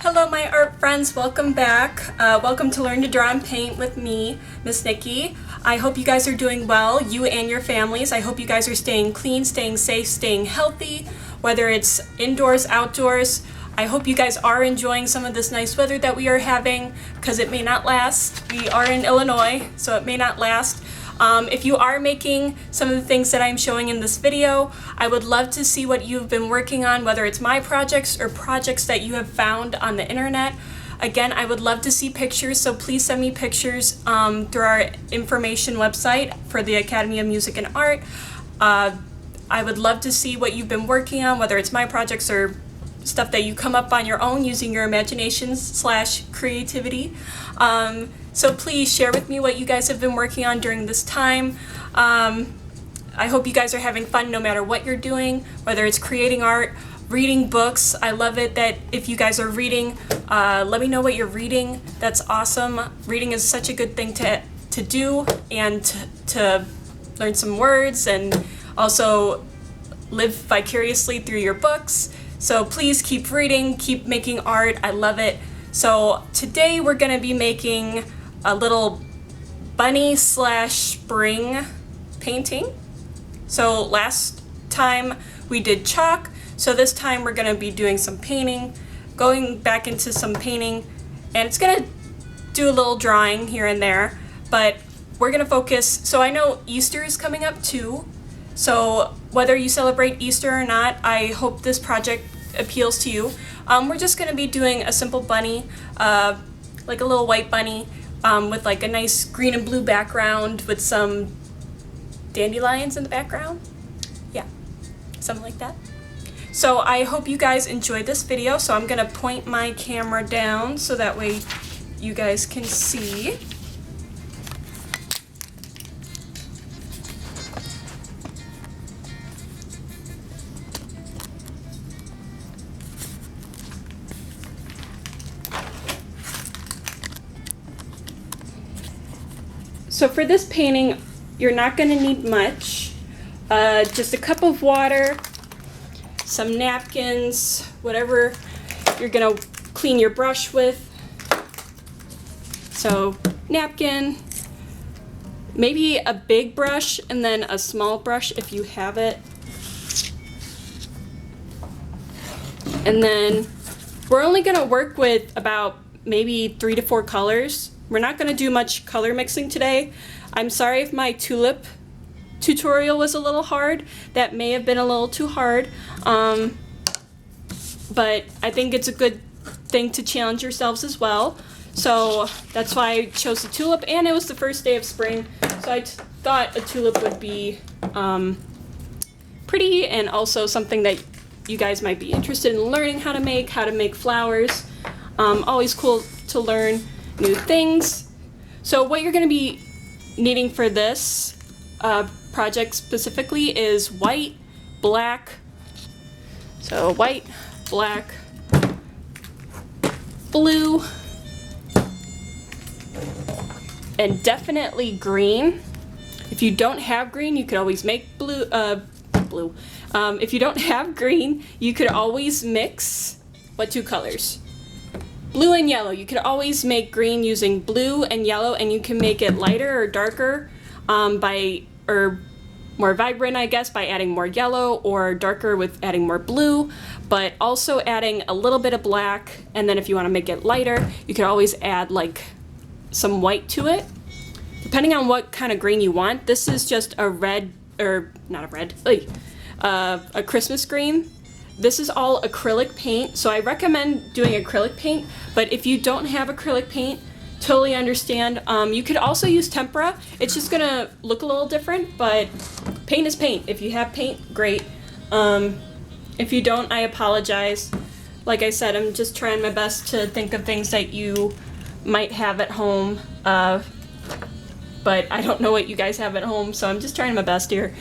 Hello my art friends, welcome back. Welcome to Learn to Draw and Paint with me, Miss Nikki. I hope you guys are doing well, you and your families. I hope you guys are staying clean, staying safe, staying healthy, whether it's indoors, outdoors. I hope you guys are enjoying some of this nice weather that we are having, because it may not last. We are in Illinois, so it may not last. If you are making some of the things that I'm showing in this video, I would love to see what you've been working on, whether it's my projects or projects that you have found on the internet. Again, I would love to see pictures, so please send me pictures through our information website for the Academy of Music and Art. I would love to see what you've been working on, whether it's my projects or stuff that you come up on your own using your imagination/creativity. So please share with me what you guys have been working on during this time. I hope you guys are having fun no matter what you're doing, whether it's creating art, reading books. I love it that if you guys are reading, let me know what you're reading. That's awesome. Reading is such a good thing to do and to learn some words and also live vicariously through your books. So please keep reading, keep making art. I love it. So today we're going to be making a little bunny/spring painting. So last time we did chalk, so this time we're going to be doing some painting, going back into some painting, and it's going to do a little drawing here and there, but we're going to focus. So I know Easter is coming up too, so whether you celebrate Easter or not, I hope this project appeals to you. We're just going to be doing a simple bunny, like a little white bunny with like a nice green and blue background with some dandelions in the background. Yeah, something like that. So I hope you guys enjoyed this video. So I'm going to point my camera down so that way you guys can see. So for this painting, you're not going to need much. Just a cup of water, some napkins, whatever you're going to clean your brush with. So napkin, maybe a big brush and then a small brush if you have it. And then we're only going to work with about maybe 3 to 4 colors. We're not going to do much color mixing today. I'm sorry if my tulip tutorial was a little hard. That may have been a little too hard. But I think it's a good thing to challenge yourselves as well. So that's why I chose the tulip, and it was the first day of spring. So I thought a tulip would be pretty, and also something that you guys might be interested in learning how to make flowers. Always cool to learn new things. So what you're going to be needing for this project specifically is white, black, so white, black, blue, and definitely green. If you don't have green, you could always make blue. If you don't have green, you could always mix what 2 colors? Blue and yellow. You could always make green using blue and yellow, and you can make it lighter or darker or more vibrant, I guess, by adding more yellow, or darker with adding more blue, but also adding a little bit of black. And then if you want to make it lighter, you could always add like some white to it, depending on what kind of green you want. This is just a red, or not a red, a Christmas green. This is all acrylic paint, so I recommend doing acrylic paint, but if you don't have acrylic paint, totally understand. You could also use tempera. It's just gonna look a little different, but paint is paint. If you have paint, great. If you don't, I apologize. Like I said, I'm just trying my best to think of things that you might have at home, but I don't know what you guys have at home, so I'm just trying my best here.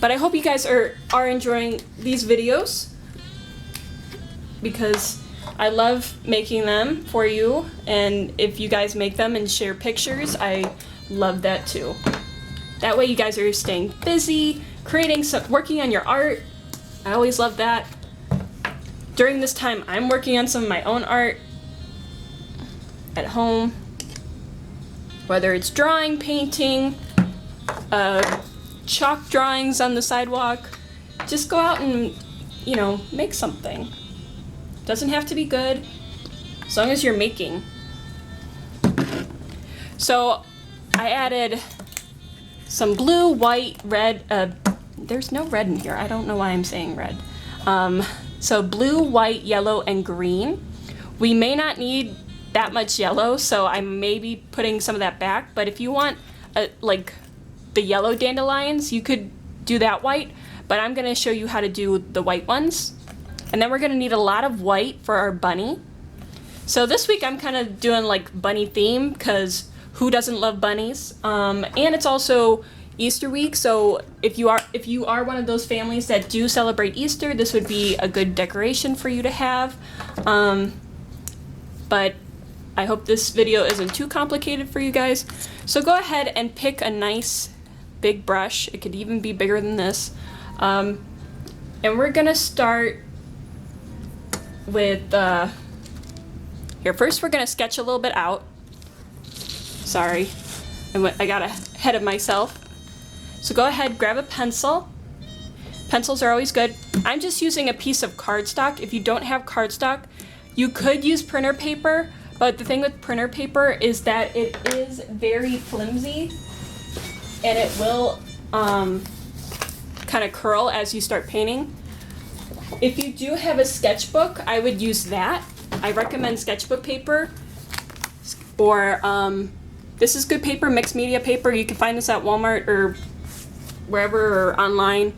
But I hope you guys are enjoying these videos, because I love making them for you, and if you guys make them and share pictures, I love that too. That way you guys are staying busy, working on your art. I always love that. During this time, I'm working on some of my own art at home, whether it's drawing, painting, chalk drawings on the sidewalk. Just go out and, you know, make something. Doesn't have to be good, as long as you're making. So I added some blue, white, red. There's no red in here. I don't know why I'm saying red. So blue, white, yellow, and green. We may not need that much yellow, so I may be putting some of that back. But if you want like the yellow dandelions, you could do that white. But I'm gonna show you how to do the white ones. And then we're gonna need a lot of white for our bunny. So this week I'm kind of doing like bunny theme, because who doesn't love bunnies? And it's also Easter week, so if you are one of those families that do celebrate Easter, this would be a good decoration for you to have. But I hope this video isn't too complicated for you guys. So go ahead and pick a nice big brush. It could even be bigger than this. And we're gonna start with, here, first we're gonna sketch a little bit out. Sorry, I got ahead of myself. So go ahead, grab a pencil. Pencils are always good. I'm just using a piece of cardstock. If you don't have cardstock, you could use printer paper, but the thing with printer paper is that it is very flimsy and it will kind of curl as you start painting. If you do have a sketchbook, I would use that. I recommend sketchbook paper, or this is good paper, mixed media paper. You can find this at Walmart or wherever, or online.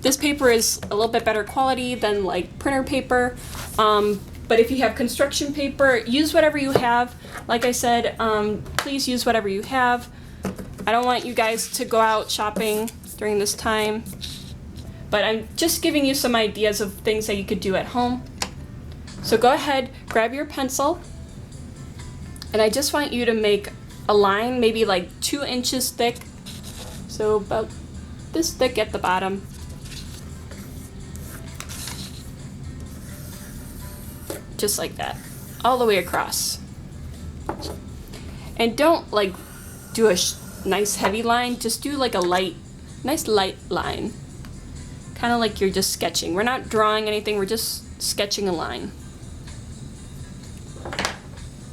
This paper is a little bit better quality than like printer paper. But if you have construction paper, use whatever you have. Like I said, please use whatever you have. I don't want you guys to go out shopping during this time, but I'm just giving you some ideas of things that you could do at home. So go ahead, grab your pencil, and I just want you to make a line, maybe like 2 inches thick. So about this thick at the bottom. Just like that, all the way across. And don't like do a nice heavy line, just do like a nice light line. Kind of like you're just sketching. We're not drawing anything, we're just sketching a line.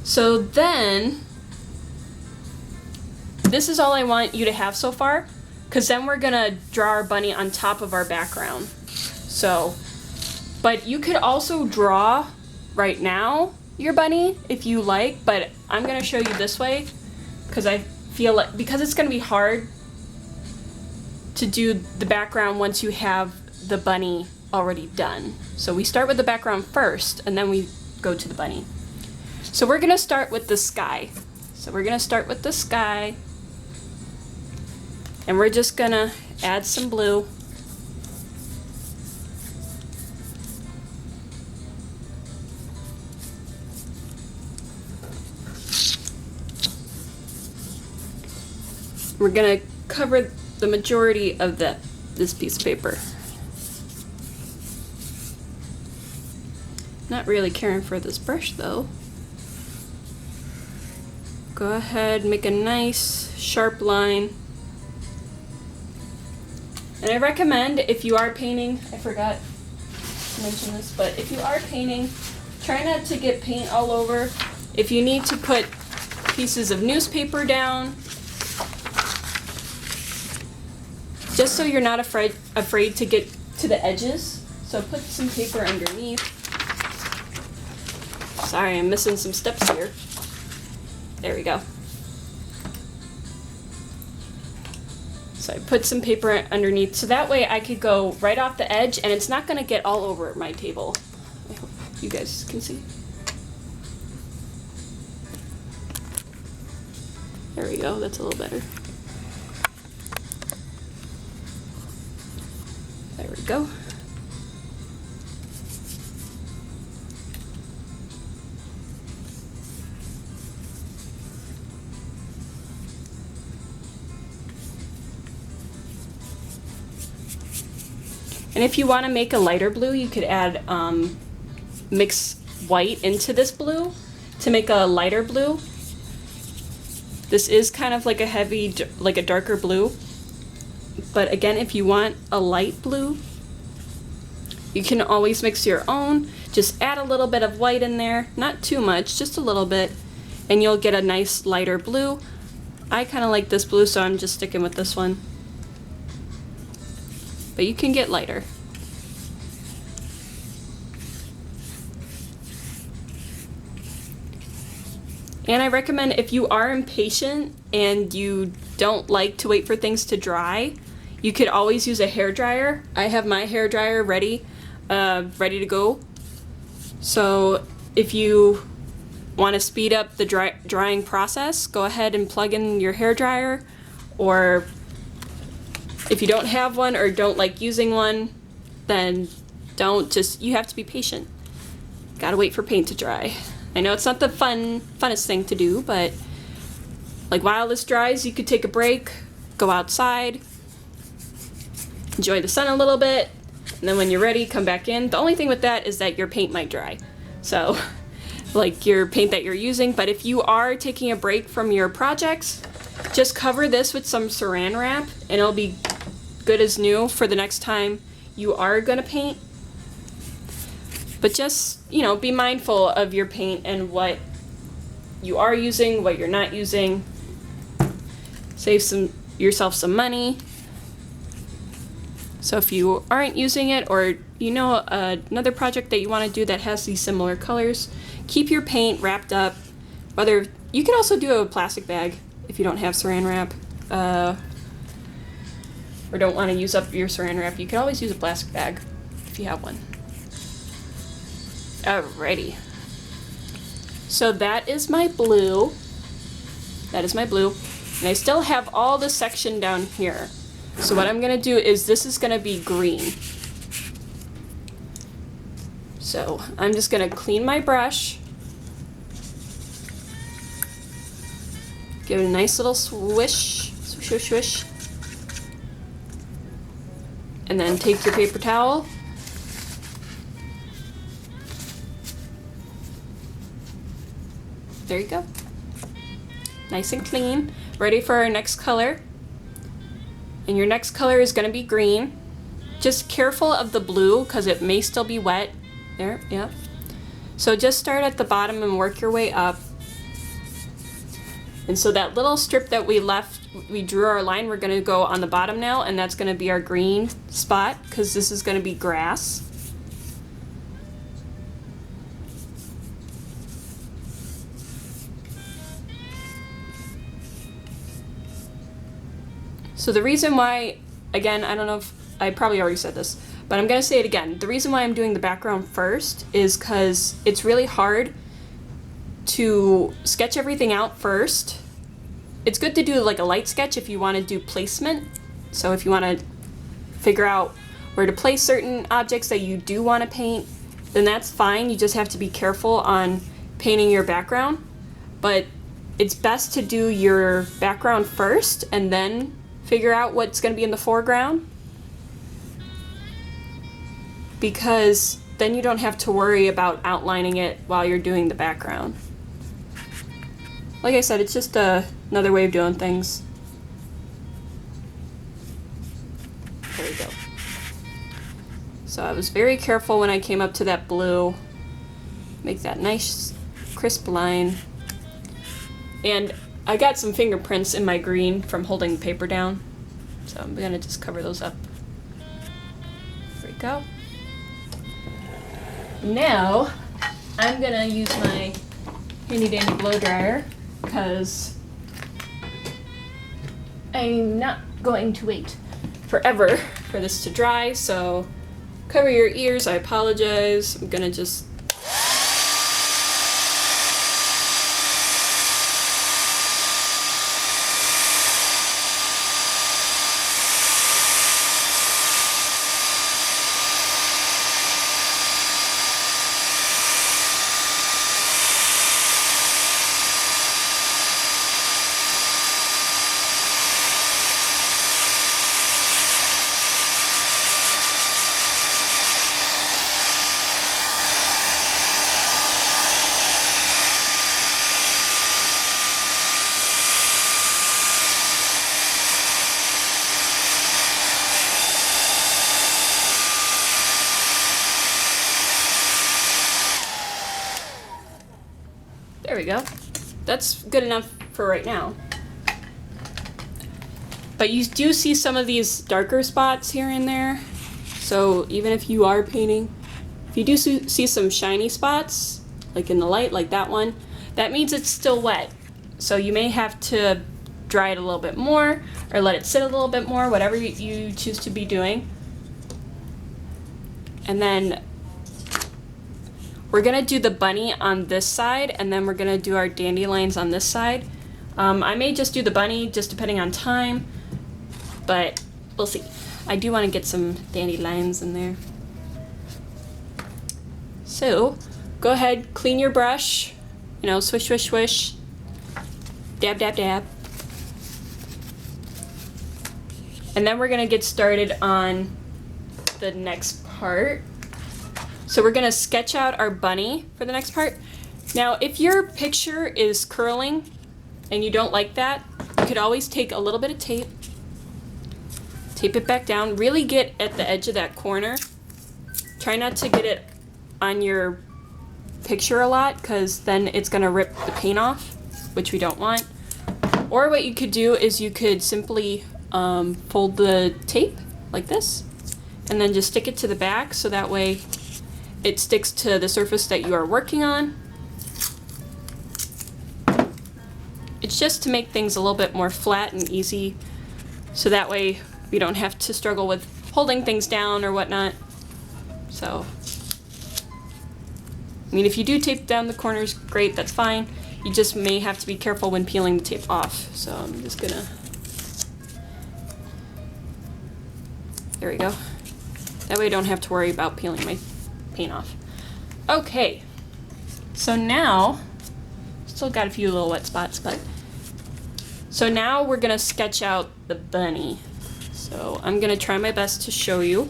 So then, this is all I want you to have so far, because then we're gonna draw our bunny on top of our background. So, but you could also draw right now your bunny if you like, but I'm gonna show you this way because I feel like, because it's gonna be hard to do the background once you have the bunny already done. So we start with the background first and then we go to the bunny. So we're gonna start with the sky. So we're gonna start with the sky, and we're just gonna add some blue. We're gonna cover the majority of this piece of paper. Not really caring for this brush though. Go ahead, make a nice sharp line. And I recommend, if you are painting, I forgot to mention this, but if you are painting, try not to get paint all over. If you need to put pieces of newspaper down, just so you're not afraid to get to the edges. So put some paper underneath. Sorry, I'm missing some steps here. There we go. So I put some paper underneath, so that way I could go right off the edge and it's not gonna get all over my table. I hope you guys can see. There we go, that's a little better. There we go. And if you want to make a lighter blue, you could add mix white into this blue to make a lighter blue. This is kind of like a heavy, like a darker blue. But again, if you want a light blue, you can always mix your own. Just add a little bit of white in there, not too much, just a little bit, and you'll get a nice lighter blue. I kind of like this blue, so I'm just sticking with this one. But you can get lighter. And I recommend, if you are impatient and you don't like to wait for things to dry, you could always use a hair dryer. I have my hair dryer ready to go. So if you want to speed up the drying process, go ahead and plug in your hair dryer. Or if you don't have one or don't like using one, then you have to be patient. Gotta wait for paint to dry. I know it's not the funnest thing to do, but like while this dries, you could take a break, go outside, enjoy the sun a little bit, and then when you're ready, come back in. The only thing with that is that your paint might dry. So, like your paint that you're using. But if you are taking a break from your projects, just cover this with some saran wrap and it'll be good as new for the next time you are gonna paint. But just, be mindful of your paint and what you are using, what you're not using. Save yourself some money. So if you aren't using it, or another project that you want to do that has these similar colors, keep your paint wrapped up. Whether you can also do a plastic bag if you don't have saran wrap, or don't want to use up your saran wrap. You can always use a plastic bag if you have one. Alrighty. So that is my blue. And I still have all the section down here. So what I'm going to do is, this is going to be green. So I'm just going to clean my brush. Give it a nice little swish, swish, swish, swish. And then take your paper towel. There you go. Nice and clean. Ready for our next color. And your next color is going to be green. Just careful of the blue because it may still be wet. There, yeah. So just start at the bottom and work your way up. And so that little strip that we left, we drew our line, we're going to go on the bottom now, and that's going to be our green spot because this is going to be grass. So the reason why, again, I don't know if I probably already said this, but I'm going to say it again. The reason why I'm doing the background first is because it's really hard to sketch everything out first. It's good to do like a light sketch if you want to do placement. So if you want to figure out where to place certain objects that you do want to paint, then that's fine. You just have to be careful on painting your background. But it's best to do your background first and then figure out what's going to be in the foreground, because then you don't have to worry about outlining it while you're doing the background. Like I said, it's just another way of doing things. There we go. So I was very careful when I came up to that blue. Make that nice crisp line. And I got some fingerprints in my green from holding the paper down, so I'm gonna just cover those up. There we go. Now, I'm gonna use my handy dandy blow dryer because I'm not going to wait forever for this to dry, so cover your ears, I apologize. I'm gonna just There we go. That's good enough for right now. But you do see some of these darker spots here and there. So even if you are painting, if you do see some shiny spots, like in the light, like that one, that means it's still wet. So you may have to dry it a little bit more or let it sit a little bit more, whatever you choose to be doing. And then we're gonna do the bunny on this side, and then we're gonna do our dandelions on this side. I may just do the bunny, just depending on time, but we'll see. I do want to get some dandelions in there. So, go ahead, clean your brush, you know, swish, swish, swish, dab, dab, dab. And then we're gonna get started on the next part. So we're gonna sketch out our bunny for the next part. Now, if your picture is curling and you don't like that, you could always take a little bit of tape, tape it back down, really get at the edge of that corner. Try not to get it on your picture a lot, because then it's gonna rip the paint off, which we don't want. Or what you could do is you could simply fold the tape like this, and then just stick it to the back, so that way it sticks to the surface that you are working on. It's just to make things a little bit more flat and easy, so that way we don't have to struggle with holding things down or whatnot. So, I mean, if you do tape down the corners, great, that's fine. You just may have to be careful when peeling the tape off. So I'm just gonna, there we go. That way I don't have to worry about peeling my paint off. Okay, so now, still got a few little wet spots, but, so now we're gonna sketch out the bunny. So I'm gonna try my best to show you.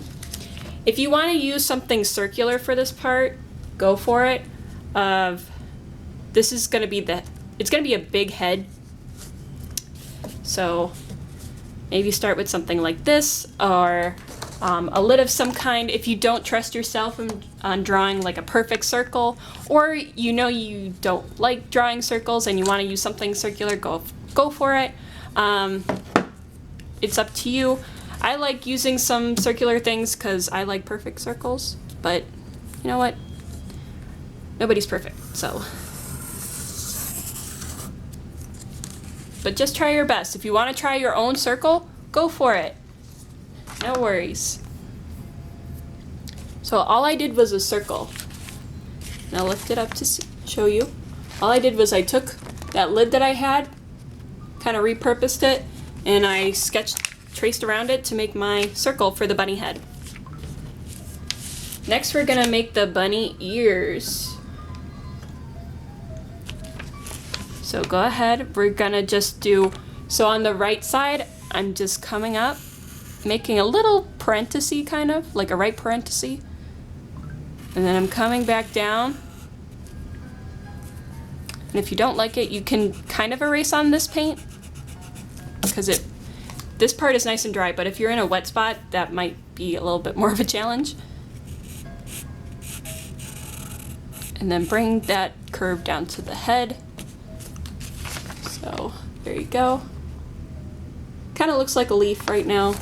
If you wanna use something circular for this part, go for it. This is gonna be it's gonna be a big head. So maybe start with something like this, or a lid of some kind. If you don't trust yourself on drawing like a perfect circle, or you know you don't like drawing circles and you want to use something circular, go for it. It's up to you. I like using some circular things because I like perfect circles, but you know what? Nobody's perfect, so. But just try your best. If you want to try your own circle, go for it. No worries. So all I did was a circle. Now lift it up to show you. All I did was I took that lid that I had, kind of repurposed it, and I traced around it to make my circle for the bunny head. Next we're gonna make the bunny ears. So go ahead, we're gonna just do, so on the right side, I'm just coming up, making a little parenthesis, kind of, like a right parenthesis. And then I'm coming back down. And if you don't like it, you can kind of erase on this paint, because this part is nice and dry, but if you're in a wet spot, that might be a little bit more of a challenge. And then bring that curve down to the head. So there you go. Kind of looks like a leaf right now.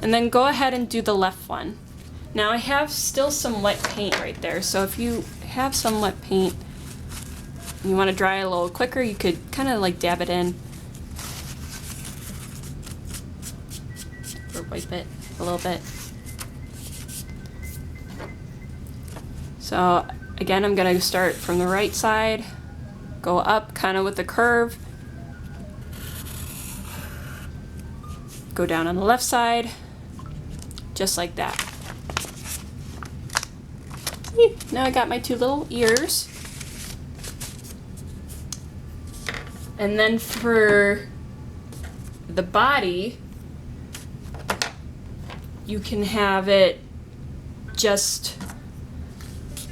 And then go ahead and do the left one. Now I have still some wet paint right there, so if you have some wet paint and you want to dry it a little quicker, you could kind of like dab it in. Or wipe it a little bit. So again, I'm going to start from the right side, go up kind of with the curve, go down on the left side, just like that. Now I got my two little ears. And then for the body, you can have it just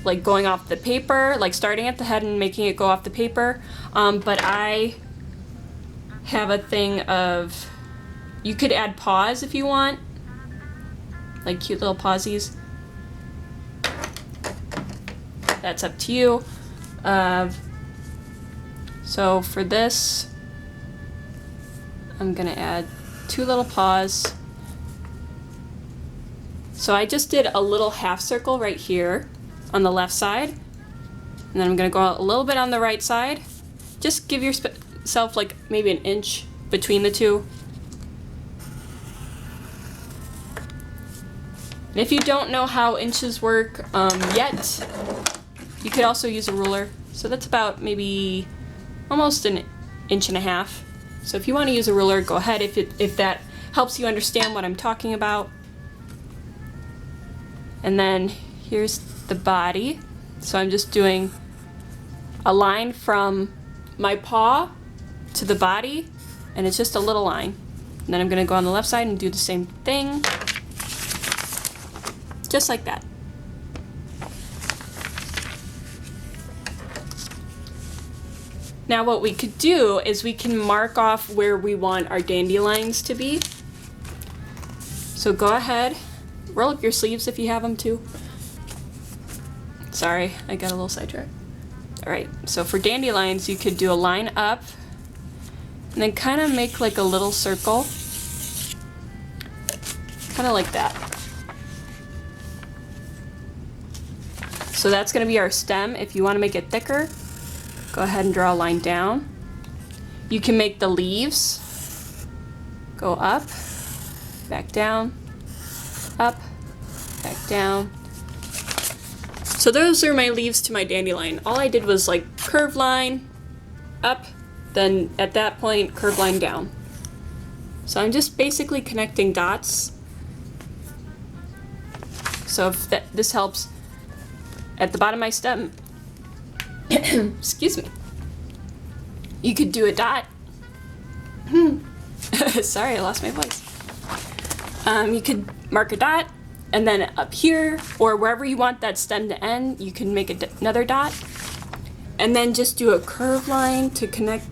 like going off the paper, like starting at the head and making it go off the paper. But I have a thing of, you could add paws if you want, like cute little pawsies. That's up to you. So for this, I'm gonna add 2 little paws. So I just did a little half circle right here on the left side. And then I'm gonna go out a little bit on the right side. Just give yourself like maybe an inch between the two. And if you don't know how inches work yet, you could also use a ruler. So that's about maybe almost an inch and a half. So if you want to use a ruler, go ahead if that helps you understand what I'm talking about. And then here's the body. So I'm just doing a line from my paw to the body, and it's just a little line. And then I'm gonna go on the left side and do the same thing. Just like that. Now what we could do is we can mark off where we want our dandelions to be. So go ahead, roll up your sleeves if you have them too. Sorry, I got a little sidetracked. All right, so for dandelions, you could do a line up and then kind of make like a little circle, kind of like that. So that's gonna be our stem. If you wanna make it thicker, go ahead and draw a line down. You can make the leaves go up, back down, up, back down. So those are my leaves to my dandelion. All I did was like curve line, up, then at that point, curve line down. So I'm just basically connecting dots. So if this helps, at the bottom of my stem, excuse me, you could do a dot. Sorry, I lost my voice. You could mark a dot, and then up here, or wherever you want that stem to end, you can make another dot. And then just do a curve line to connect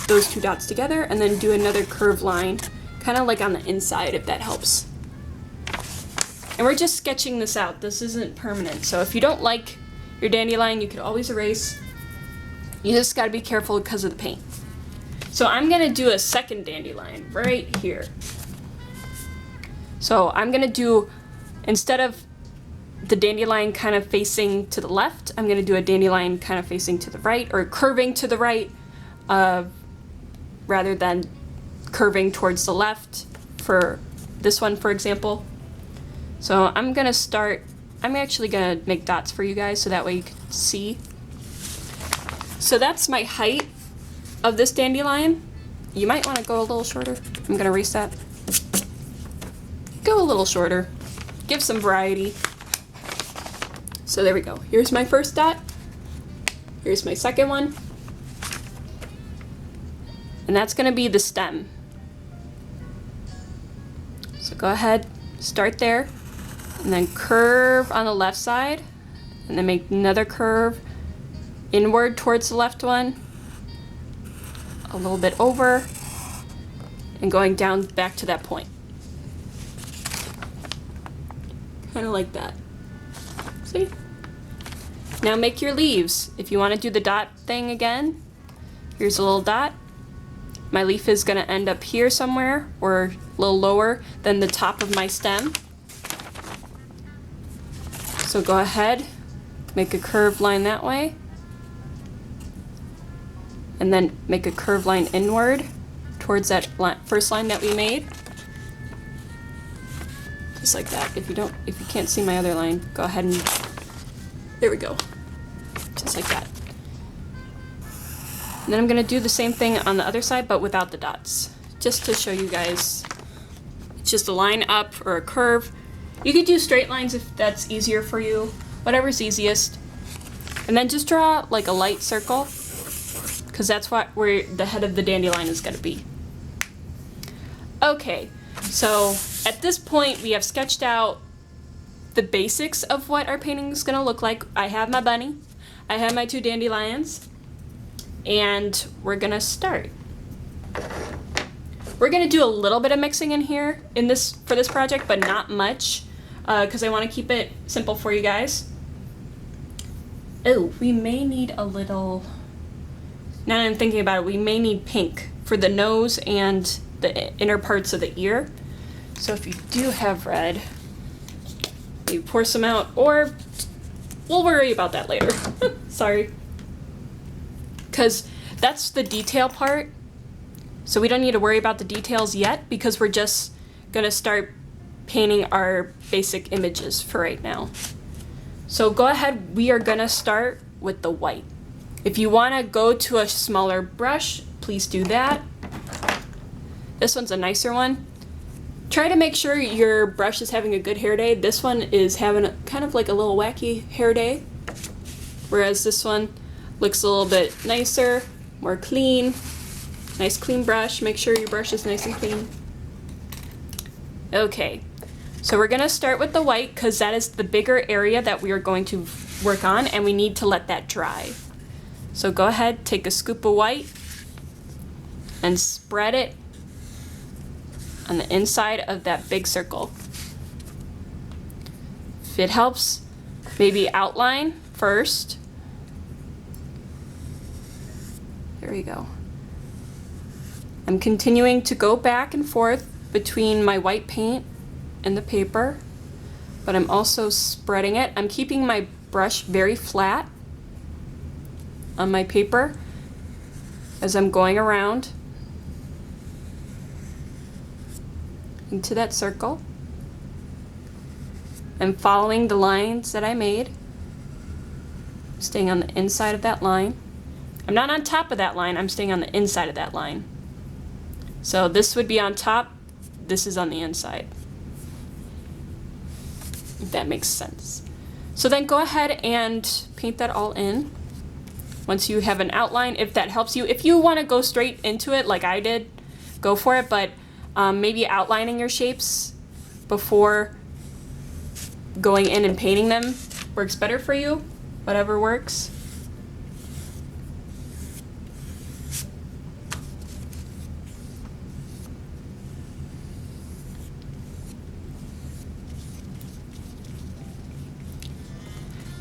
those 2 dots together, and then do another curve line, kind of like on the inside, if that helps. And we're just sketching this out. This isn't permanent. So if you don't like your dandelion, you could always erase. You just gotta be careful because of the paint. So I'm gonna do a second dandelion right here. So I'm gonna do, instead of the dandelion kind of facing to the left, I'm gonna do a dandelion kind of facing to the right, or curving to the right, rather than curving towards the left for this one, for example. So I'm gonna start, I'm actually gonna make dots for you guys so that way you can see. So that's my height of this dandelion. You might wanna go a little shorter. I'm gonna erase that. Go a little shorter. Give some variety. So there we go. Here's my first dot. Here's my second one. And that's gonna be the stem. So go ahead, start there, and then curve on the left side, and then make another curve inward towards the left one, a little bit over, and going down back to that point. Kind of like that. See? Now make your leaves. If you want to do the dot thing again, here's a little dot. My leaf is going to end up here somewhere, or a little lower than the top of my stem. So go ahead, make a curved line that way, and then make a curved line inward towards that first line that we made. Just like that. If you can't see my other line, go ahead and, there we go. Just like that. And then I'm gonna do the same thing on the other side, but without the dots. Just to show you guys, it's just a line up or a curve. You could do straight lines if that's easier for you, whatever's easiest. And then just draw like a light circle, because that's where the head of the dandelion is gonna be. Okay, so at this point we have sketched out the basics of what our painting is gonna look like. I have my bunny, I have my 2 dandelions, and we're gonna start. We're gonna do a little bit of mixing in here for this project, but not much, because I want to keep it simple for you guys. Oh, we may need a little. Now that I'm thinking about it, we may need pink for the nose and the inner parts of the ear. So if you do have red, you pour some out, or we'll worry about that later. Sorry. Because that's the detail part. So we don't need to worry about the details yet because we're just gonna start painting our basic images for right now. So go ahead, we are gonna start with the white. If you wanna go to a smaller brush, please do that. This one's a nicer one. Try to make sure your brush is having a good hair day. This one is having kind of like a little wacky hair day, whereas this one looks a little bit nicer, more clean. Nice clean brush. Make sure your brush is nice and clean. Okay, so we're gonna start with the white because that is the bigger area that we are going to work on, and we need to let that dry. So go ahead, take a scoop of white and spread it on the inside of that big circle. If it helps, maybe outline first. There we go. I'm continuing to go back and forth between my white paint and the paper, but I'm also spreading it. I'm keeping my brush very flat on my paper as I'm going around into that circle. I'm following the lines that I made, staying on the inside of that line. I'm not on top of that line, I'm staying on the inside of that line. So this would be on top, this is on the inside, if that makes sense. So then go ahead and paint that all in. Once you have an outline, if that helps you. If you want to go straight into it like I did, go for it, but maybe outlining your shapes before going in and painting them works better for you, whatever works.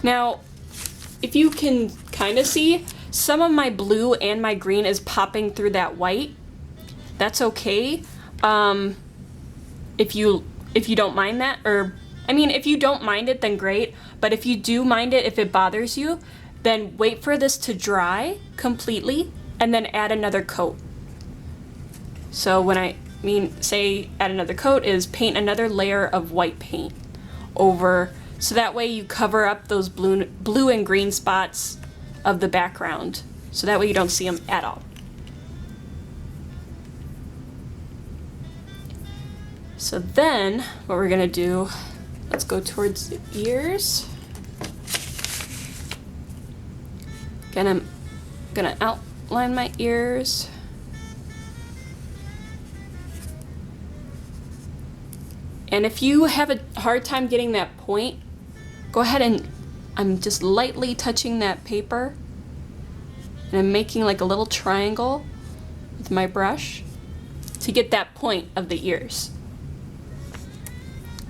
Now, if you can kind of see, some of my blue and my green is popping through that white. That's okay. If you don't mind that, or I mean, if you don't mind it, then great. But if you do mind it, if it bothers you, then wait for this to dry completely and then add another coat. So when I mean say add another coat is paint another layer of white paint over. So that way you cover up those blue and green spots of the background. So that way you don't see them at all. So then what we're gonna do, let's go towards the ears. Again, I'm gonna outline my ears. And if you have a hard time getting that point, go ahead and I'm just lightly touching that paper and I'm making like a little triangle with my brush to get that point of the ears.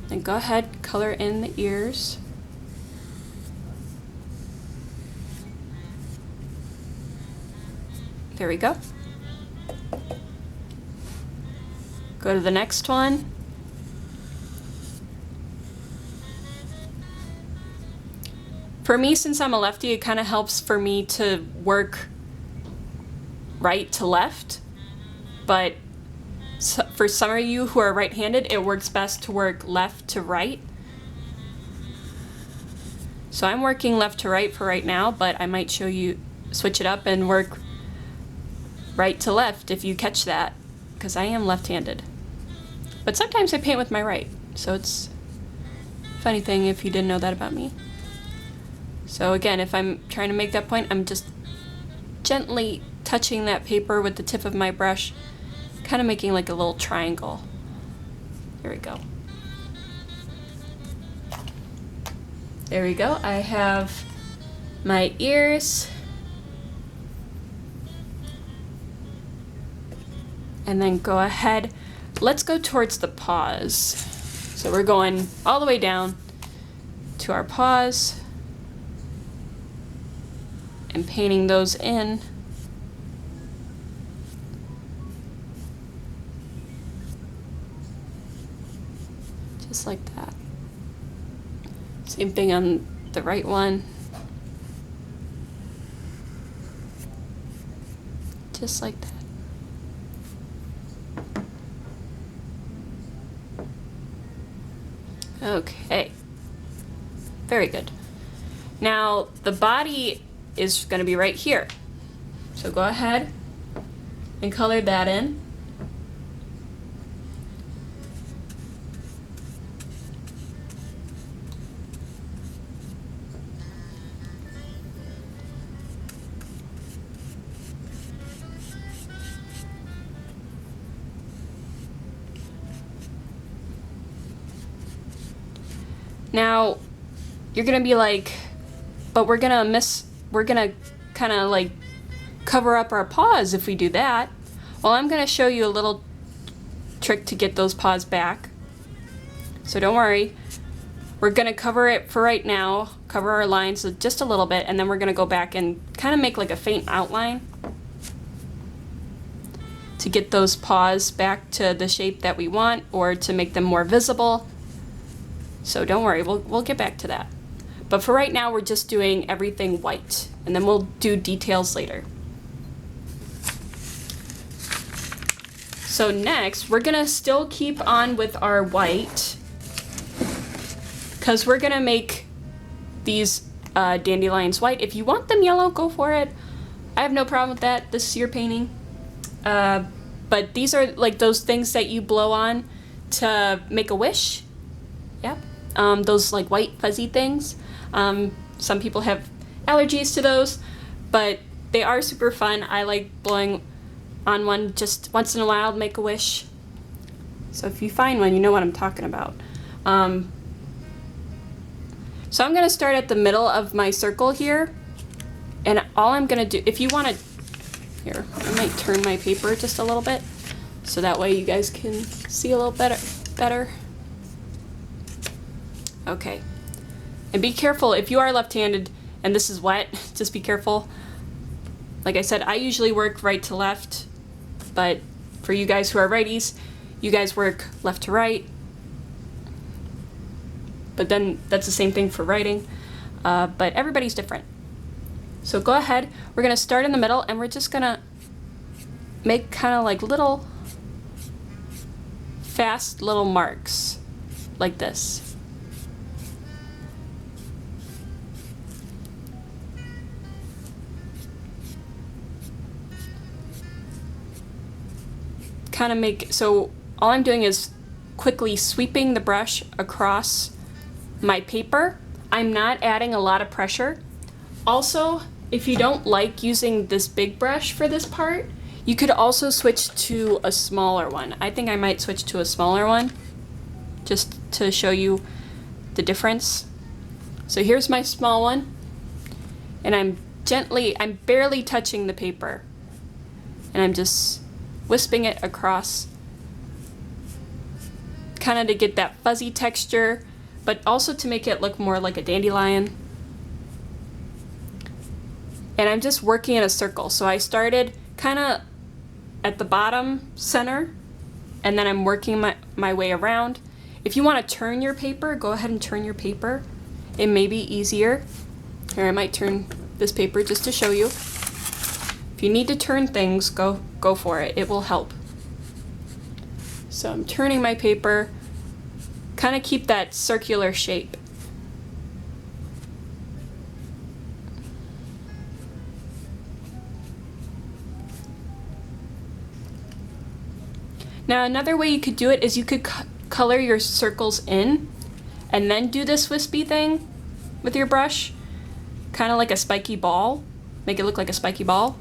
Then go ahead, color in the ears. There we go. Go to the next one. For me, since I'm a lefty, it kind of helps for me to work right to left, but for some of you who are right-handed, it works best to work left to right. So I'm working left to right for right now, but I might show you, switch it up and work right to left if you catch that, because I am left-handed. But sometimes I paint with my right, so it's a funny thing if you didn't know that about me. So again, if I'm trying to make that point, I'm just gently touching that paper with the tip of my brush, kind of making like a little triangle. There we go. There we go. I have my ears. And then go ahead. Let's go towards the paws. So we're going all the way down to our paws and painting those in. Just like that. Same thing on the right one. Just like that. Okay. Very good. Now the body is going to be right here. So go ahead and color that in. Now, you're gonna be like, but we're gonna kind of like cover up our paws if we do that. Well, I'm gonna show you a little trick to get those paws back. So don't worry. We're gonna cover it for right now, cover our lines just a little bit, and then we're gonna go back and kind of make like a faint outline to get those paws back to the shape that we want, or to make them more visible. So don't worry, we'll get back to that. But for right now, we're just doing everything white, and then we'll do details later. So next, we're gonna still keep on with our white, because we're gonna make these dandelions white. If you want them yellow, go for it. I have no problem with that. This is your painting. But these are like those things that you blow on to make a wish. Yep. Those like white fuzzy things. Some people have allergies to those, but they are super fun. I like blowing on one just once in a while to make a wish. So if you find one, you know what I'm talking about. So I'm gonna start at the middle of my circle here, and all I'm gonna do, if you wanna, here, I might turn my paper just a little bit, so that way you guys can see a little better. Okay, and be careful if you are left-handed and this is wet, just be careful. Like I said, I usually work right to left, but for you guys who are righties, you guys work left to right. But then that's the same thing for writing, but everybody's different. So go ahead, we're gonna start in the middle, and we're just gonna make kind of like little fast little marks like this. Kind of make, so all I'm doing is quickly sweeping the brush across my paper. I'm not adding a lot of pressure. Also, if you don't like using this big brush for this part, you could also switch to a smaller one. I think I might switch to a smaller one just to show you the difference. So here's my small one, and I'm barely touching the paper, and I'm just wisping it across, kind of to get that fuzzy texture, but also to make it look more like a dandelion. And I'm just working in a circle. So I started kind of at the bottom center, and then I'm working my way around. If you want to turn your paper, go ahead and turn your paper. It may be easier. Here, I might turn this paper just to show you. If you need to turn things, go for it. It will help. So I'm turning my paper, kind of keep that circular shape. Now another way you could do it is you could color your circles in and then do this wispy thing with your brush, kind of like a spiky ball. Make it look like a spiky ball.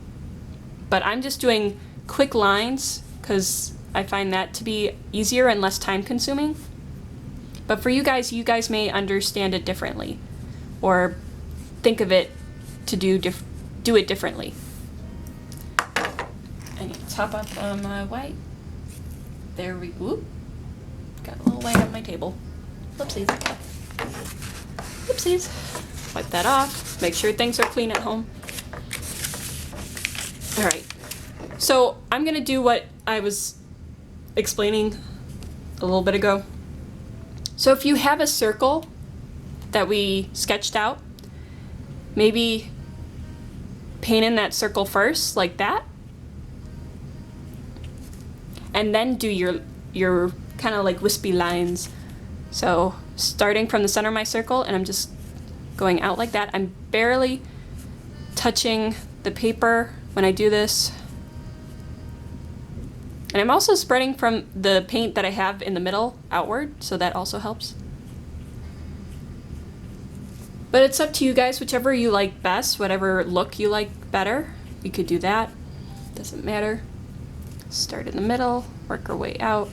But I'm just doing quick lines because I find that to be easier and less time consuming. But for you guys may understand it differently, or think of it to do it differently. I need to top up my white. There we go. Got a little white on my table. Whoopsies. Whoopsies. Wipe that off. Make sure things are clean at home. All right. So I'm gonna do what I was explaining a little bit ago. So if you have a circle that we sketched out, maybe paint in that circle first, like that. And then do your kind of like wispy lines. So starting from the center of my circle, and I'm just going out like that. I'm barely touching the paper when I do this. And I'm also spreading from the paint that I have in the middle outward, so that also helps. But it's up to you guys, whichever you like best, whatever look you like better. You could do that, doesn't matter. Start in the middle, work our way out.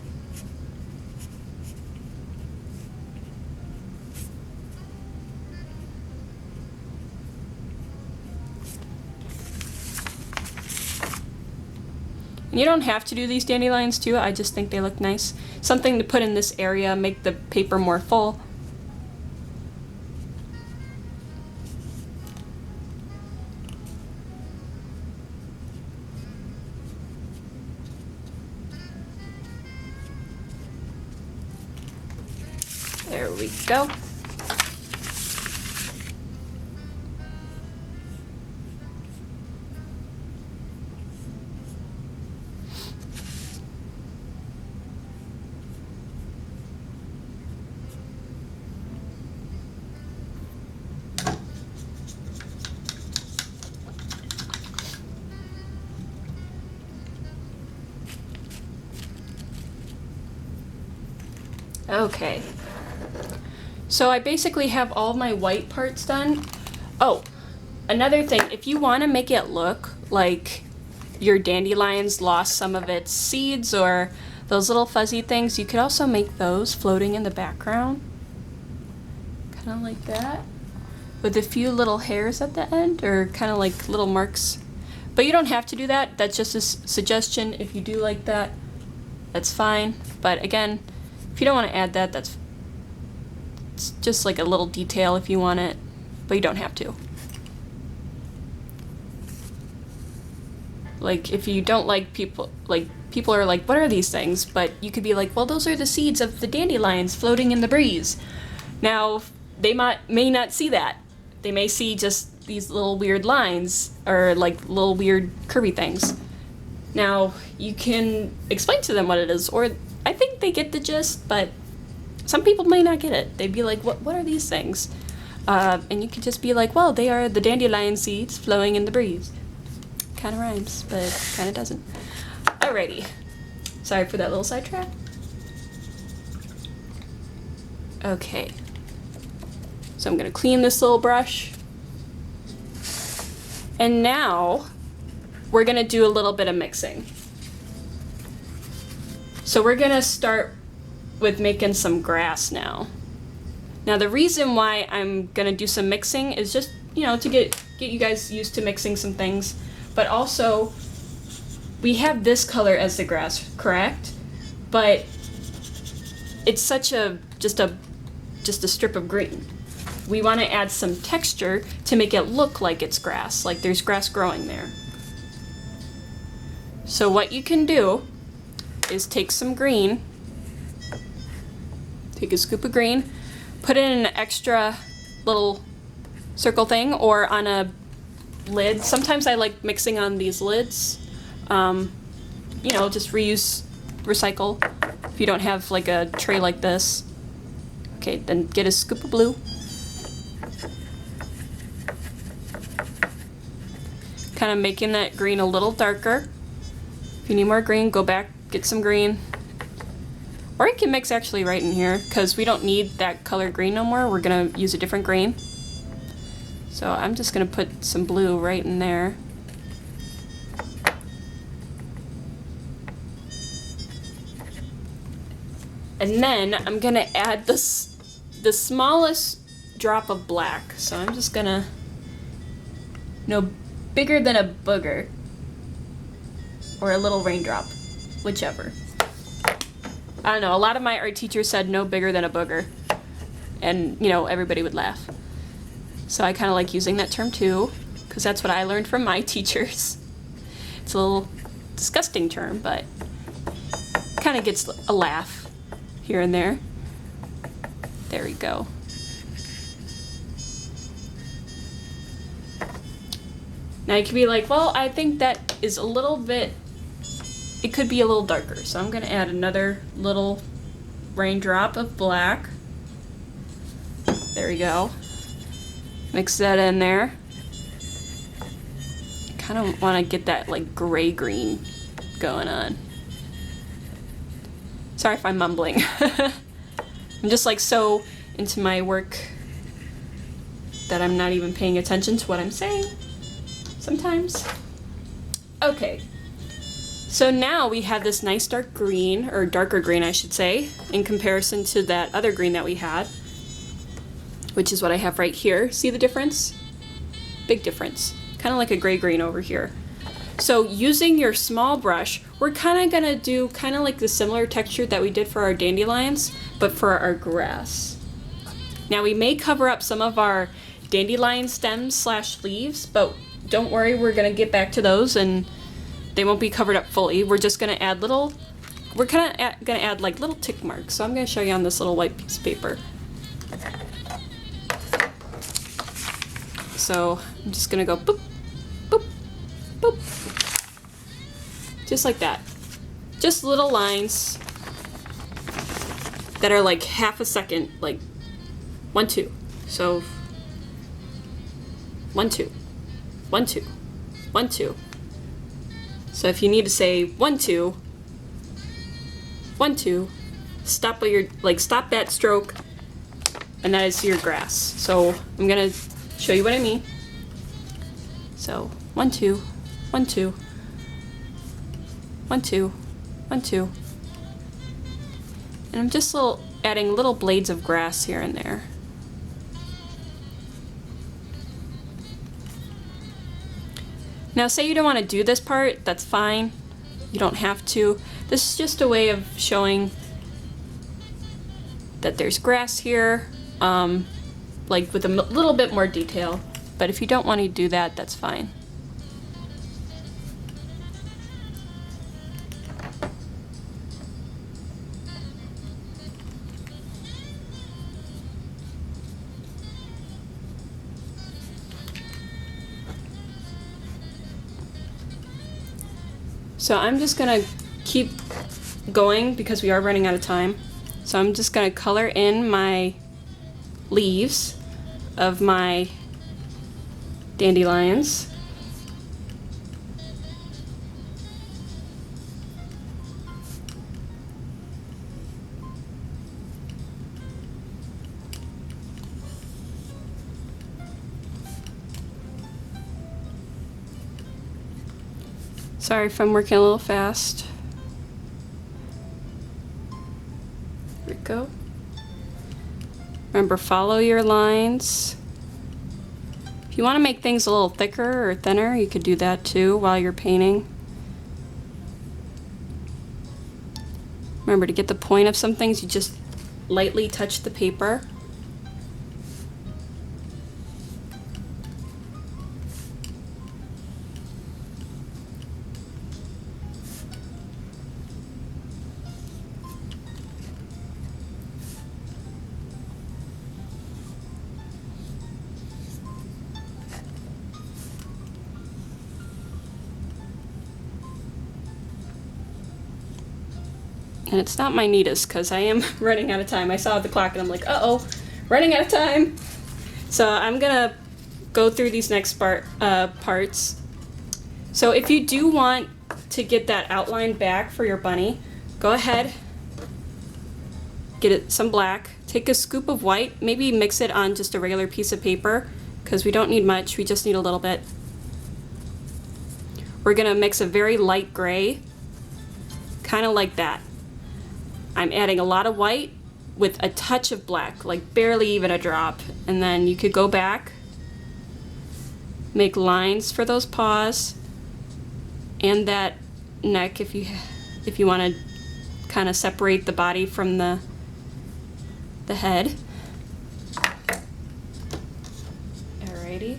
And you don't have to do these dandelions too, I just think they look nice. Something to put in this area, make the paper more full. There we go. Okay. So I basically have all my white parts done. Oh, another thing, if you want to make it look like your dandelions lost some of its seeds or those little fuzzy things, you could also make those floating in the background. Kind of like that. With a few little hairs at the end, or kind of like little marks. But you don't have to do that. That's just a suggestion. If you do like that, that's fine. But again, if you don't want to add that, it's just like a little detail if you want it, but you don't have to. Like if you don't like people are like, what are these things? But you could be like, well, those are the seeds of the dandelions floating in the breeze. Now, they may not see that. They may see just these little weird lines or like little weird curvy things. Now, you can explain to them what it is, or I think they get the gist, but some people may not get it. They'd be like, what are these things? And you could just be like, well, they are the dandelion seeds flowing in the breeze. Kind of rhymes, but kind of doesn't. Alrighty. Sorry for that little sidetrack. Okay. So I'm going to clean this little brush. And now we're going to do a little bit of mixing. So we're going to start with making some grass now. Now the reason why I'm going to do some mixing is just, to get you guys used to mixing some things. But also, we have this color as the grass, correct? But it's such just a strip of green. We want to add some texture to make it look like it's grass, like there's grass growing there. So what you can do is take some green, take a scoop of green, put it in an extra little circle thing or on a lid. Sometimes I like mixing on these lids. Just recycle if you don't have like a tray like this. Okay, then get a scoop of blue. Kind of making that green a little darker. If you need more green, go back, get some green. Or you can mix actually right in here, because we don't need that color green no more. We're going to use a different green. So I'm just going to put some blue right in there. And then I'm going to add the smallest drop of black. So I'm just going to, no bigger than a booger. Or a little raindrop. Whichever. I don't know, a lot of my art teachers said no bigger than a booger. And, everybody would laugh. So I kind of like using that term too, because that's what I learned from my teachers. It's a little disgusting term, but kind of gets a laugh here and there. There we go. Now you could be like, well, I think that is a little bit, it could be a little darker. So I'm gonna add another little raindrop of black. There we go. Mix that in there. Kind of want to get that like gray green going on. Sorry if I'm mumbling. I'm just like so into my work that I'm not even paying attention to what I'm saying sometimes. Okay, so now we have this nice dark green, or darker green I should say, in comparison to that other green that we had, which is what I have right here. See the difference? Big difference. Kind of like a gray green over here. So using your small brush, we're kind of gonna do kind of like the similar texture that we did for our dandelions, but for our grass. Now we may cover up some of our dandelion stems slash leaves, but don't worry, we're gonna get back to those and they won't be covered up fully. We're just gonna add little, we're kind of gonna add like little tick marks. So I'm gonna show you on this little white piece of paper. So I'm just gonna go boop, boop, boop. Just like that. Just little lines that are like half a second, like 1, 2. So 1, 2, 1, 2, 1, 2. So if you need to say 1, 2, 1, 2, stop what you're like, stop that stroke, and that is your grass. So I'm gonna show you what I mean. So 1, 2, 1, 2, 1, 2, 1, 2. And I'm just adding little blades of grass here and there. Now say you don't want to do this part, that's fine. You don't have to. This is just a way of showing that there's grass here, like with a little bit more detail. But if you don't want to do that, that's fine. So I'm just gonna keep going because we are running out of time. So I'm just gonna color in my leaves of my dandelions. Sorry if I'm working a little fast. There we go. Remember, follow your lines. If you want to make things a little thicker or thinner, you could do that too while you're painting. Remember, to get the point of some things, you just lightly touch the paper. And it's not my neatest because I am running out of time. I saw the clock and I'm like, uh-oh, running out of time. So I'm gonna go through these next parts. So if you do want to get that outline back for your bunny, go ahead, get it some black, take a scoop of white, maybe mix it on just a regular piece of paper because we don't need much, we just need a little bit. We're gonna mix a very light gray, kind of like that. I'm adding a lot of white with a touch of black, like barely even a drop. And then you could go back, make lines for those paws and that neck if you want to kind of separate the body from the head. Alrighty.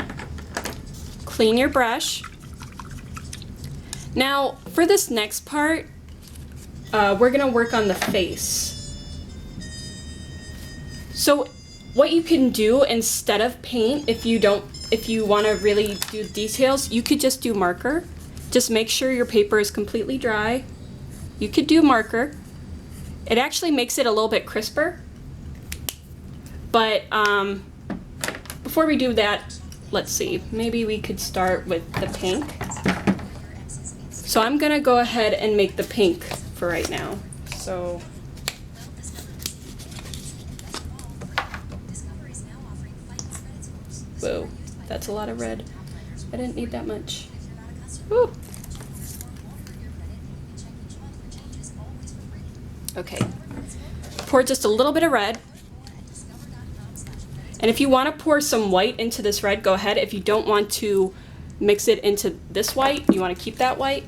Clean your brush. Now for this next part, we're gonna work on the face. So what you can do instead of paint, if you want to really do details, you could just do marker. Just make sure your paper is completely dry. You could do marker. It actually makes it a little bit crisper. But before we do that, let's see, maybe we could start with the pink. So I'm gonna go ahead and make the pink for right now. So whoa, that's a lot of red. I didn't need that much. Woo. Okay, pour just a little bit of red. And if you want to pour some white into this red, go ahead. If you don't want to mix it into this white, you want to keep that white,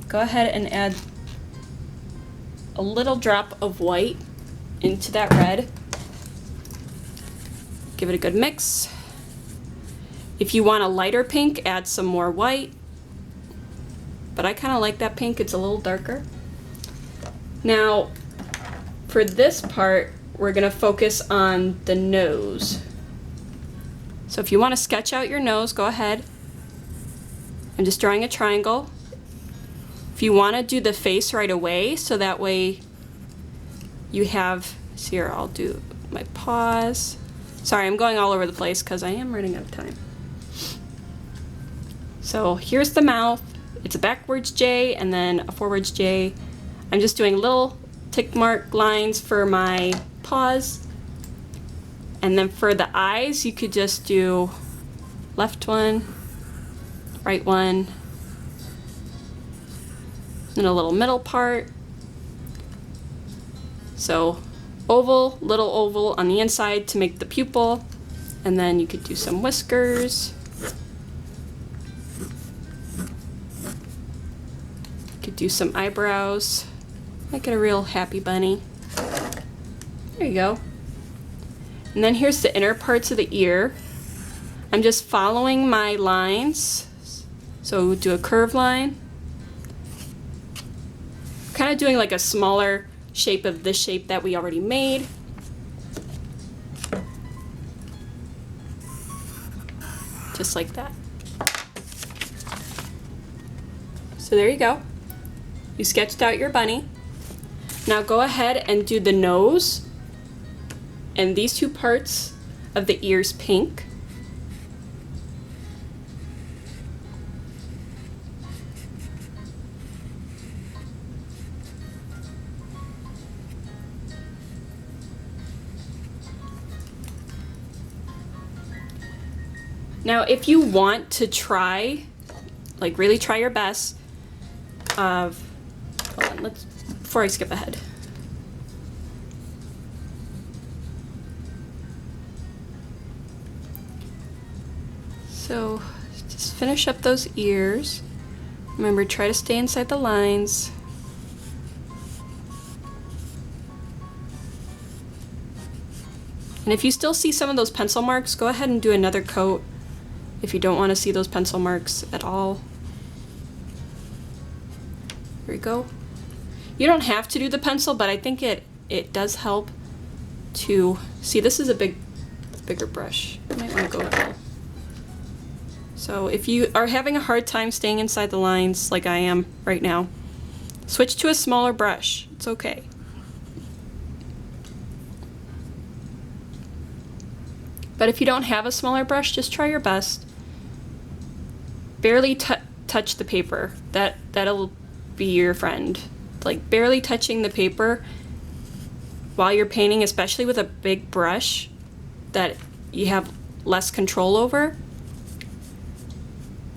go ahead and add a little drop of white into that red. Give it a good mix. If you want a lighter pink, add some more white. But I kind of like that pink, it's a little darker. Now, for this part, we're gonna focus on the nose. So if you want to sketch out your nose, go ahead. I'm just drawing a triangle. If you want to do the face right away, so that way you have, so here I'll do my paws. Sorry, I'm going all over the place because I am running out of time. So here's the mouth. It's a backwards J and then a forwards J. I'm just doing little tick mark lines for my paws. And then for the eyes, you could just do left one, right one, and a little middle part. So oval, little oval on the inside to make the pupil, and then you could do some whiskers. You could do some eyebrows. Make it a real happy bunny. There you go. And then here's the inner parts of the ear. I'm just following my lines. So we'll do a curved line. Kind of doing like a smaller shape of this shape that we already made. Just like that. So there you go. You sketched out your bunny. Now go ahead and do the nose and these two parts of the ears pink. Now if you want to try, like really try your best, hold on, before I skip ahead. So just finish up those ears. Remember, try to stay inside the lines. And if you still see some of those pencil marks, go ahead and do another coat if you don't want to see those pencil marks at all. There we go. You don't have to do the pencil, but I think it does help to see. This is a bigger brush. You might want to go with that. So if you are having a hard time staying inside the lines like I am right now, switch to a smaller brush. It's okay. But if you don't have a smaller brush, just try your best. Barely touch the paper. That'll be your friend. Like barely touching the paper while you're painting, especially with a big brush that you have less control over,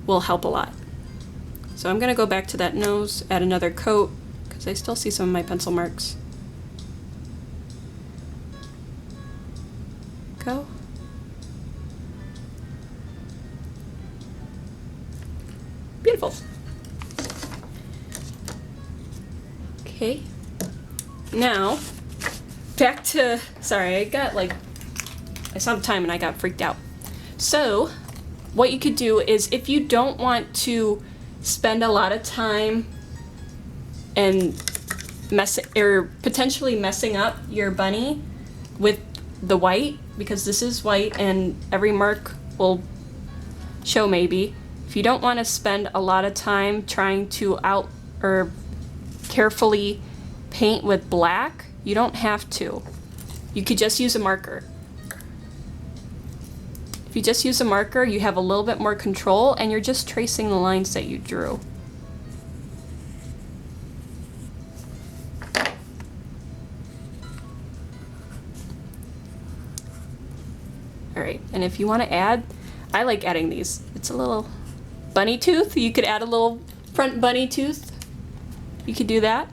will help a lot. So I'm gonna go back to that nose, add another coat, because I still see some of my pencil marks. Go. Beautiful. Okay. Now, back to, sorry, I saw the time and I got freaked out. So, what you could do is if you don't want to spend a lot of time and potentially messing up your bunny with the white, because this is white and every mark will show maybe. If you don't want to spend a lot of time trying to carefully paint with black, you don't have to. You could just use a marker. If you just use a marker, you have a little bit more control and you're just tracing the lines that you drew. Alright, and if you want to add, I like adding these. It's a little bunny tooth. You could add a little front bunny tooth. You could do that.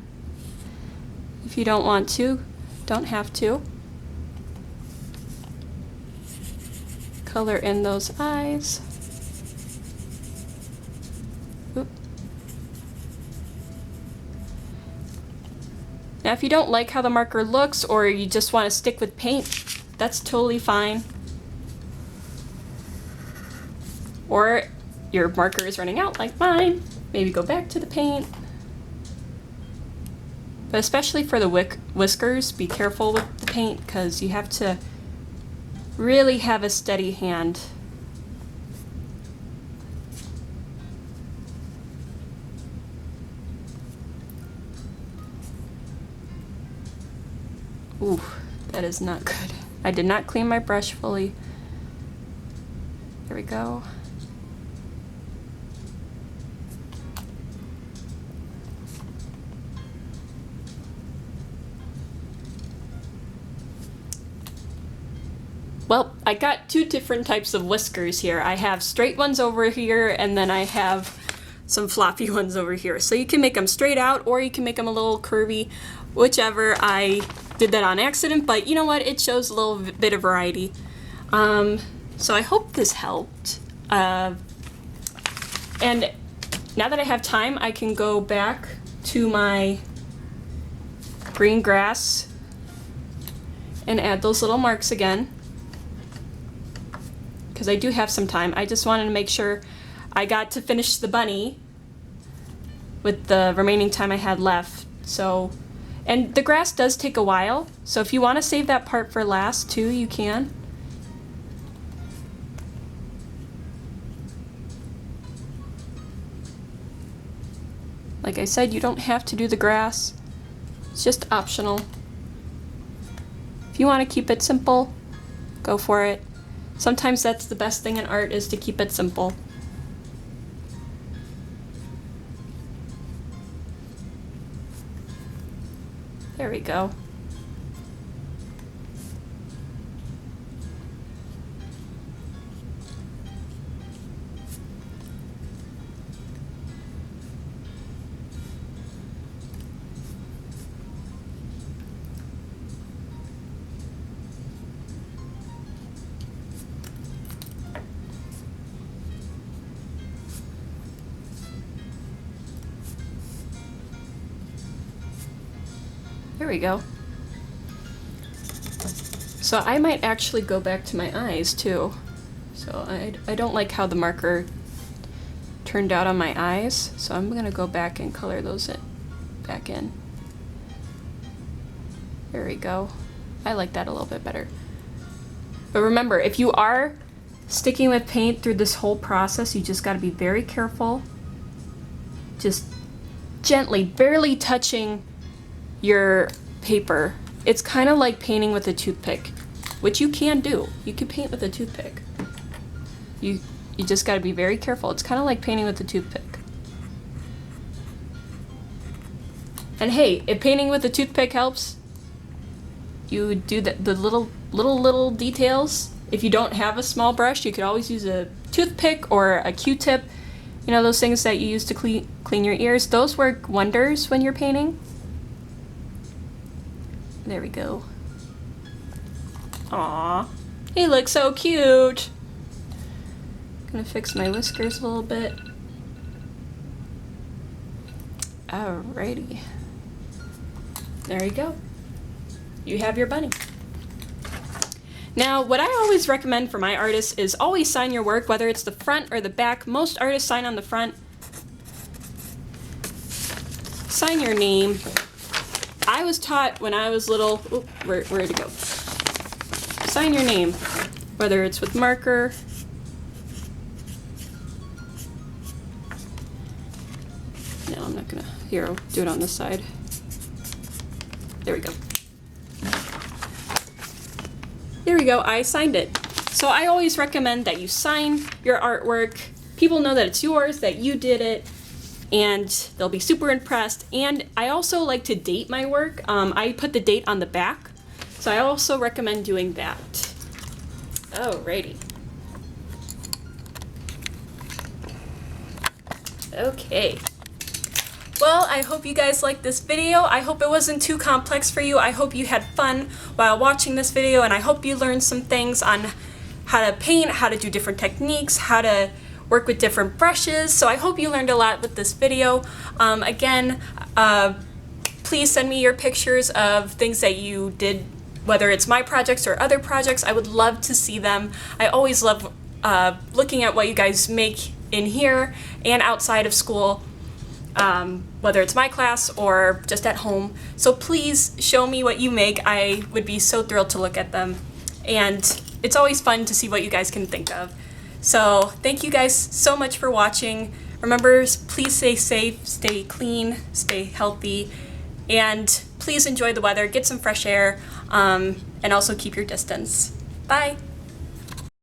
If you don't want to, don't have to. Color in those eyes. Oop. Now if you don't like how the marker looks or you just want to stick with paint, that's totally fine. Or your marker is running out like mine, maybe go back to the paint. But especially for the whiskers, be careful with the paint because you have to really have a steady hand. Ooh, that is not good. I did not clean my brush fully. There we go. Well, I got two different types of whiskers here. I have straight ones over here, and then I have some floppy ones over here. So you can make them straight out, or you can make them a little curvy, whichever. I did that on accident, but you know what? It shows a little bit of variety. So I hope this helped. And now that I have time, I can go back to my green grass and add those little marks again. Because I do have some time. I just wanted to make sure I got to finish the bunny with the remaining time I had left. So, and the grass does take a while, so if you want to save that part for last too, you can. Like I said, you don't have to do the grass. It's just optional. If you want to keep it simple, go for it. Sometimes that's the best thing in art, is to keep it simple. There we go. There we go. So I might actually go back to my eyes too. So I don't like how the marker turned out on my eyes, so I'm gonna go back and color those back in. There we go. I like that a little bit better. But remember, if you are sticking with paint through this whole process, you just gotta be very careful. Just gently, barely touching your paper. It's kind of like painting with a toothpick, which you can do. You can paint with a toothpick. You just got to be very careful. It's kind of like painting with a toothpick. And hey, if painting with a toothpick helps, you do the little details. If you don't have a small brush, you could always use a toothpick or a Q-tip. You know, those things that you use to clean your ears. Those work wonders when you're painting. There we go. Aww, he looks so cute. Gonna fix my whiskers a little bit. Alrighty. There you go. You have your bunny. Now, what I always recommend for my artists is always sign your work, whether it's the front or the back. Most artists sign on the front. Sign your name. I was taught when I was little, where'd it go? sign your name, whether it's with marker. No, I'm not gonna, here, I'll do it on this side. There we go. There we go, I signed it. So I always recommend that you sign your artwork. People know that it's yours, that you did it, and they'll be super impressed. And I also like to date my work. I put the date on the back, so I also recommend doing that. Alrighty. Okay. Well, I hope you guys liked this video. I hope it wasn't too complex for you. I hope you had fun while watching this video, and I hope you learned some things on how to paint, how to do different techniques, how to work with different brushes. So I hope you learned a lot with this video. Again, please send me your pictures of things that you did, whether it's my projects or other projects. I would love to see them. I always love looking at what you guys make in here and outside of school. Whether it's my class or just at home. So please show me what you make. I would be so thrilled to look at them. And it's always fun to see what you guys can think of. So thank you guys so much for watching. Remember, please stay safe, stay clean, stay healthy, and please enjoy the weather, get some fresh air, and also keep your distance. Bye.